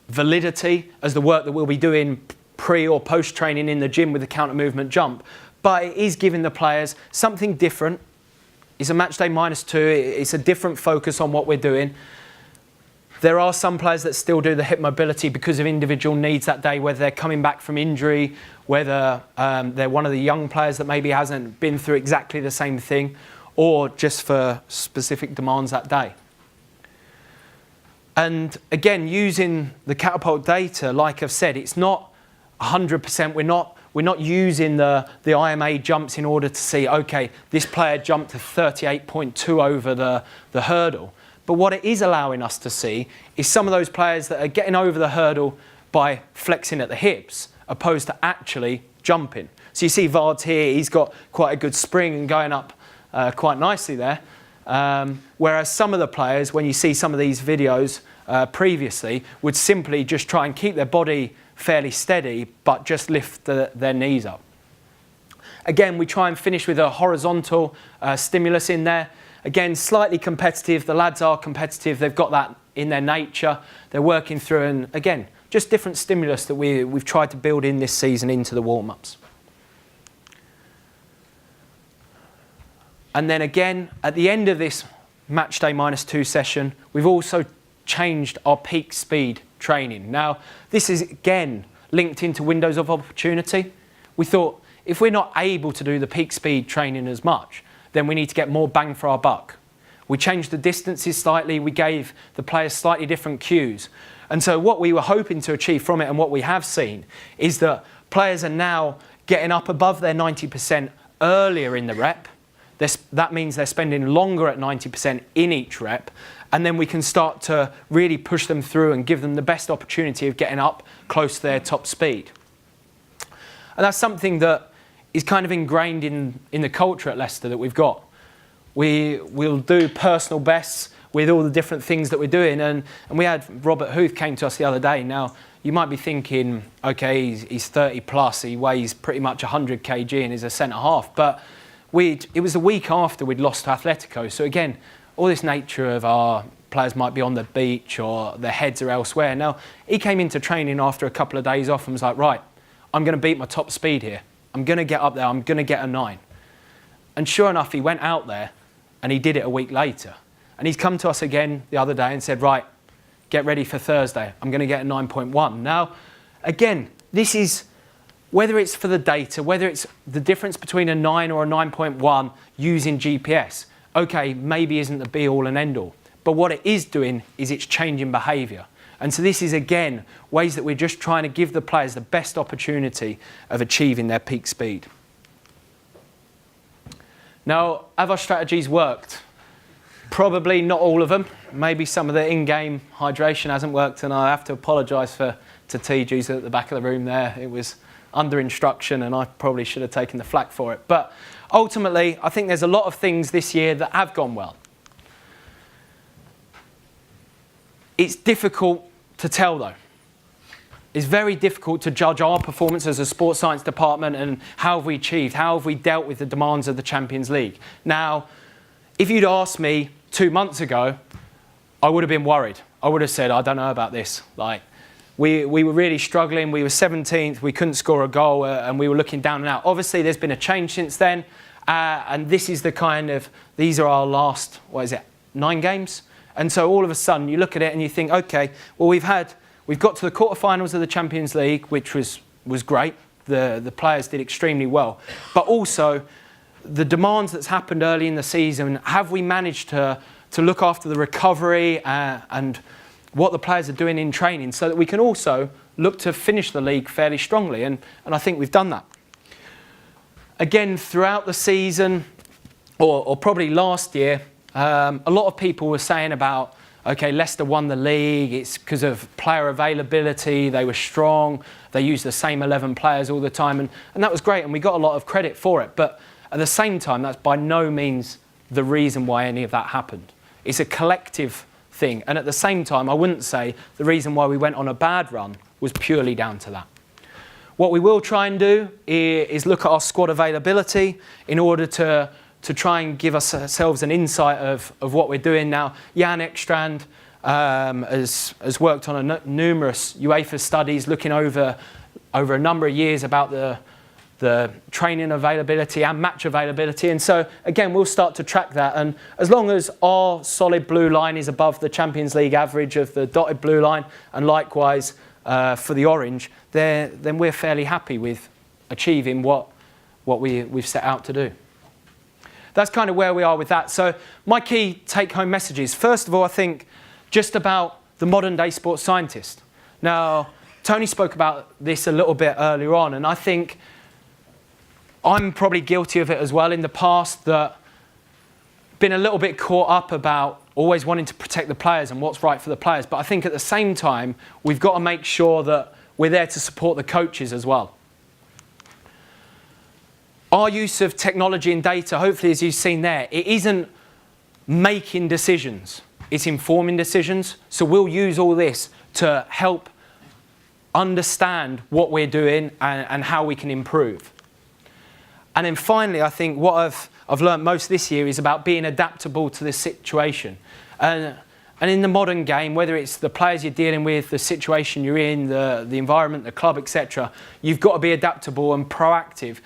validity as the work that we'll be doing pre or post training in the gym with the counter movement jump, but it is giving the players something different. It's a matchday -2, it's a different focus on what we're doing. There are some players that still do the hip mobility because of individual needs that day, whether they're coming back from injury, whether they're one of the young players that maybe hasn't been through exactly the same thing, or just for specific demands that day. And again, using the catapult data, like I've said, it's not 100%. We're not using the IMA jumps in order to see, okay, this player jumped to 38.2 over the hurdle. But what it is allowing us to see is some of those players that are getting over the hurdle by flexing at the hips, opposed to actually jumping. So you see Vard here, he's got quite a good spring and going up quite nicely there. Whereas some of the players, when you see some of these videos previously, would simply just try and keep their body fairly steady, but just lift their knees up. Again, we try and finish with a horizontal stimulus in there. Again, slightly competitive. The lads are competitive. They've got that in their nature. They're working through, and again, just different stimulus that we've tried to build in this season into the warm-ups. And then again, at the end of this match day -2 session, we've also changed our peak speed training. Now, this is again linked into windows of opportunity. We thought if we're not able to do the peak speed training as much, then we need to get more bang for our buck. We changed the distances slightly. We gave the players slightly different cues. And so what we were hoping to achieve from it, and what we have seen, is that players are now getting up above their 90% earlier in the rep. That means they're spending longer at 90% in each rep, and then we can start to really push them through and give them the best opportunity of getting up close to their top speed. And that's something that is kind of ingrained in the culture at Leicester that we've got. We'll do personal bests with all the different things that we're doing, and we had Robert Huth came to us the other day. Now, you might be thinking, okay, he's 30 plus, he weighs pretty much 100 kg and is a centre half, but it was the week after we'd lost to Atletico. So again, all this nature of our players might be on the beach or their heads are elsewhere. Now, he came into training after a couple of days off and was like, right, I'm going to beat my top speed here. I'm going to get up there. I'm going to get a 9. And sure enough, he went out there and he did it a week later. And he's come to us again the other day and said, right, get ready for Thursday. I'm going to get a 9.1. Now, again, this is, whether it's for the data, whether it's the difference between a 9 or a 9.1 using GPS, okay, maybe isn't the be-all and end-all. But what it is doing is it's changing behaviour. And so this is, again, ways that we're just trying to give the players the best opportunity of achieving their peak speed. Now, have our strategies worked? Probably not all of them. Maybe some of the in-game hydration hasn't worked, and I have to apologise to TG's at the back of the room there. It was under instruction and I probably should have taken the flak for it. But ultimately, I think there's a lot of things this year that have gone well. It's difficult to tell though. It's very difficult to judge our performance as a sports science department and how have we achieved, how have we dealt with the demands of the Champions League. Now, if you'd asked me 2 months ago, I would have been worried. I would have said, I don't know about this. We were really struggling. We were 17th. We couldn't score a goal, and we were looking down and out. Obviously, there's been a change since then, and this is these are our last, 9 games? And so all of a sudden, you look at it and you think, okay, well, we've got to the quarterfinals of the Champions League, which was great. The players did extremely well, but also the demands that's happened early in the season. Have we managed to look after the recovery and what the players are doing in training so that we can also look to finish the league fairly strongly, and I think we've done that. Again, throughout the season, or probably last year, a lot of people were saying about, okay, Leicester won the league, it's because of player availability, they were strong, they used the same 11 players all the time, and that was great, and we got a lot of credit for it, but at the same time, that's by no means the reason why any of that happened. It's a collective thing. And at the same time, I wouldn't say the reason why we went on a bad run was purely down to that. What we will try and do is look at our squad availability in order to try and give ourselves an insight of what we're doing now. Jan Ekstrand has worked on numerous UEFA studies looking over a number of years about the training availability and match availability. And so, again, we'll start to track that. And as long as our solid blue line is above the Champions League average of the dotted blue line, and likewise for the orange, then we're fairly happy with achieving what we've set out to do. That's kind of where we are with that. So my key take-home messages. First of all, I think just about the modern-day sports scientist. Now, Tony spoke about this a little bit earlier on, and I think I'm probably guilty of it as well in the past, that been a little bit caught up about always wanting to protect the players and what's right for the players. But I think at the same time, we've got to make sure that we're there to support the coaches as well. Our use of technology and data, hopefully as you've seen there, it isn't making decisions. It's informing decisions. So we'll use all this to help understand what we're doing and how we can improve. And then finally, I think what I've learned most this year is about being adaptable to the situation. And in the modern game, whether it's the players you're dealing with, the situation you're in, the environment, the club, etc., you've got to be adaptable and proactive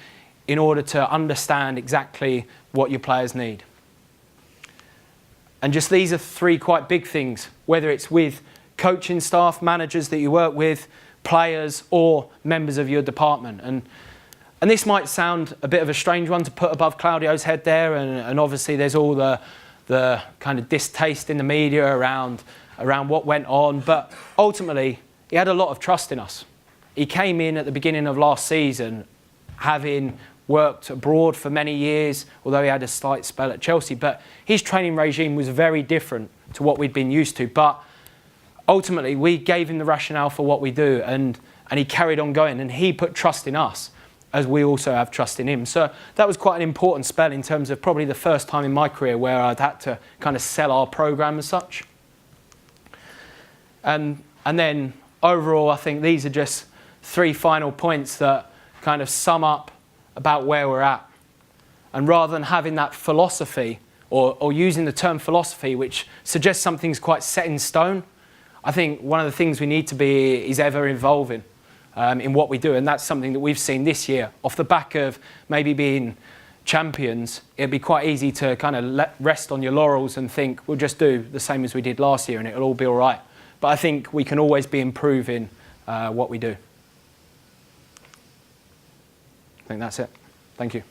in order to understand exactly what your players need. And just these are three quite big things, whether it's with coaching staff, managers that you work with, players, or members of your department. And this might sound a bit of a strange one to put above Claudio's head there, and obviously there's all the kind of distaste in the media around what went on, but ultimately he had a lot of trust in us. He came in at the beginning of last season having worked abroad for many years, although he had a slight spell at Chelsea, but his training regime was very different to what we'd been used to. But ultimately we gave him the rationale for what we do, and he carried on going, and he put trust in us as we also have trust in him. So that was quite an important spell in terms of probably the first time in my career where I'd had to kind of sell our programme as such. And then overall, I think these are just three final points that kind of sum up about where we're at. And rather than having that philosophy or using the term philosophy, which suggests something's quite set in stone, I think one of the things we need to be is ever evolving in what we do. And that's something that we've seen this year. Off the back of maybe being champions, it'd be quite easy to kind of rest on your laurels and think, we'll just do the same as we did last year and it'll all be all right. But I think we can always be improving what we do. I think that's it. Thank you.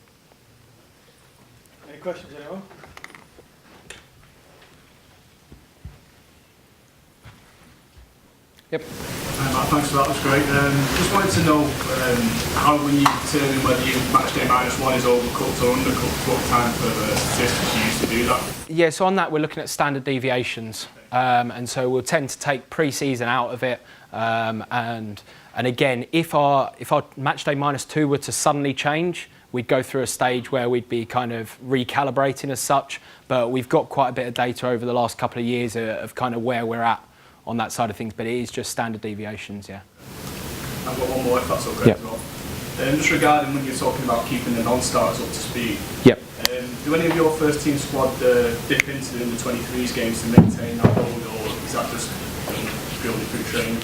Any questions, anyone? Yep. Matt, thanks for that, that's great. Just wanted to know how, when you determine whether your match day -1 is overcooked or undercooked, what time for the systems you use to do that? Yeah, so on that we're looking at standard deviations, and so we'll tend to take pre-season out of it, and again, if our match day -2 were to suddenly change, we'd go through a stage where we'd be kind of recalibrating as such, but we've got quite a bit of data over the last couple of years of kind of where we're at on that side of things, but it is just standard deviations, yeah. I've got one more if that's okay. Yep. As well. Just regarding when you're talking about keeping the non-starters up to speed, Yep. Do any of your first team squad dip into the under-23s games to maintain that hold, or is that just purely through training?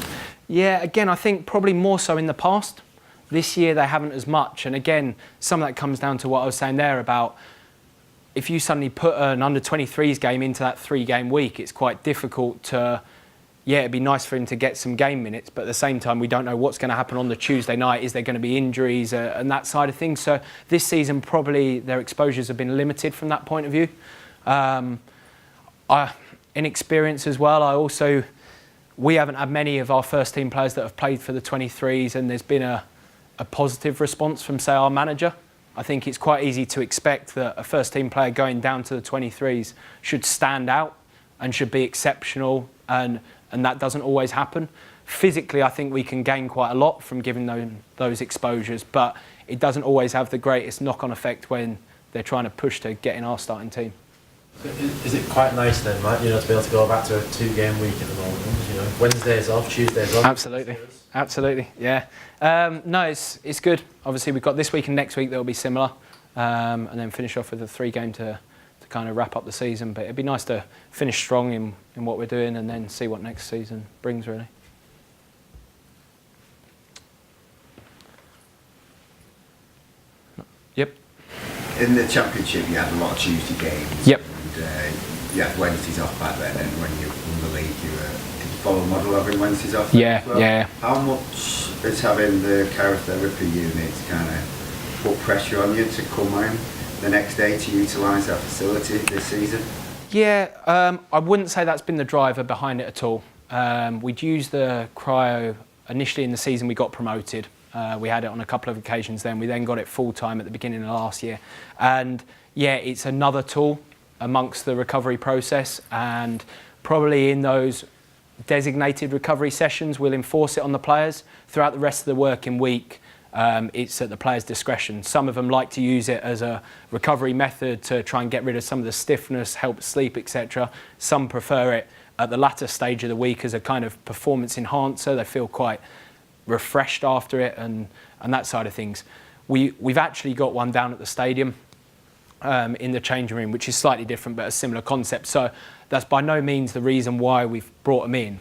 Yeah, again, I think probably more so in the past. This year they haven't as much, and again, some of that comes down to what I was saying there about if you suddenly put an under-23s game into that 3-game week, it's quite difficult to, yeah, it'd be nice for him to get some game minutes, but at the same time, we don't know what's going to happen on the Tuesday night. Is there going to be injuries and that side of things? So this season, probably their exposures have been limited from that point of view. In experience as well, we haven't had many of our first team players that have played for the 23s, and there's been a positive response from, say, our manager. I think it's quite easy to expect that a first team player going down to the 23s should stand out and should be exceptional, and that doesn't always happen. Physically, I think we can gain quite a lot from giving those exposures, but it doesn't always have the greatest knock-on effect when they're trying to push to get in our starting team. Is it quite nice then, Matt, to be able to go back to a 2-game week at the moment? Wednesdays off, Tuesdays off. Absolutely, yeah. No, it's good. Obviously, we've got this week and next week that'll be similar, and then finish off with a 3-game to kind of wrap up the season. But it'd be nice to finish strong in what we're doing and then see what next season brings, really. Yep. In the Championship, you had a lot of Tuesday games. Yep. And you had Wednesdays off back then, and when you won the league, did you follow the model of having Wednesdays off? Yeah, well? yeah. How much is having the cryotherapy units kind of put pressure on you to come home the next day to utilise that facility this season? Yeah, I wouldn't say that's been the driver behind it at all. We'd used the cryo initially in the season we got promoted. We had it on a couple of occasions then. We then got it full-time at the beginning of last year. And yeah, it's another tool amongst the recovery process, and probably in those designated recovery sessions we'll enforce it on the players. Throughout the rest of the working week, It's at the player's discretion. Some of them like to use it as a recovery method to try and get rid of some of the stiffness, help sleep, etc. Some prefer it at the latter stage of the week as a kind of performance enhancer. They feel quite refreshed after it and that side of things. We've actually got one down at the stadium in the changing room, which is slightly different but a similar concept. So that's by no means the reason why we've brought them in.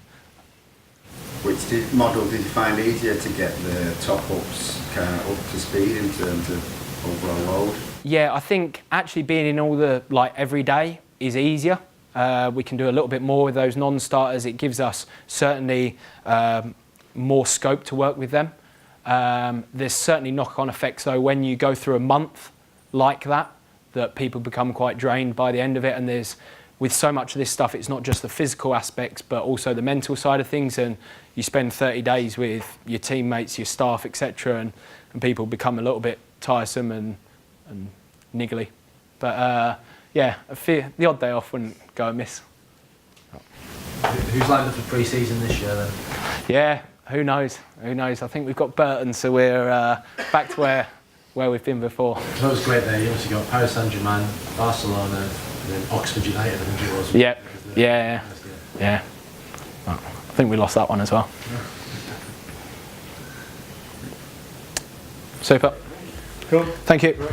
Which model did you find easier to get the top-ups kind of up to speed in terms of overall load? Yeah, I think actually being in all the every day is easier. We can do a little bit more with those non-starters. It gives us certainly more scope to work with them. There's certainly knock-on effects though when you go through a month like that people become quite drained by the end of it, and with so much of this stuff, it's not just the physical aspects, but also the mental side of things. And you spend 30 days with your teammates, your staff, etc., and people become a little bit tiresome and niggly. But yeah, the odd day off wouldn't go amiss. Who's lined up for pre-season this year then? Yeah, who knows? Who knows? I think we've got Burton, so we're back to where we've been before. That was great there. You also got Paris Saint-Germain, Barcelona, and then Oxford United, I think it was. Yeah. Well, I think we lost that one as well. Super. Cool. Thank you.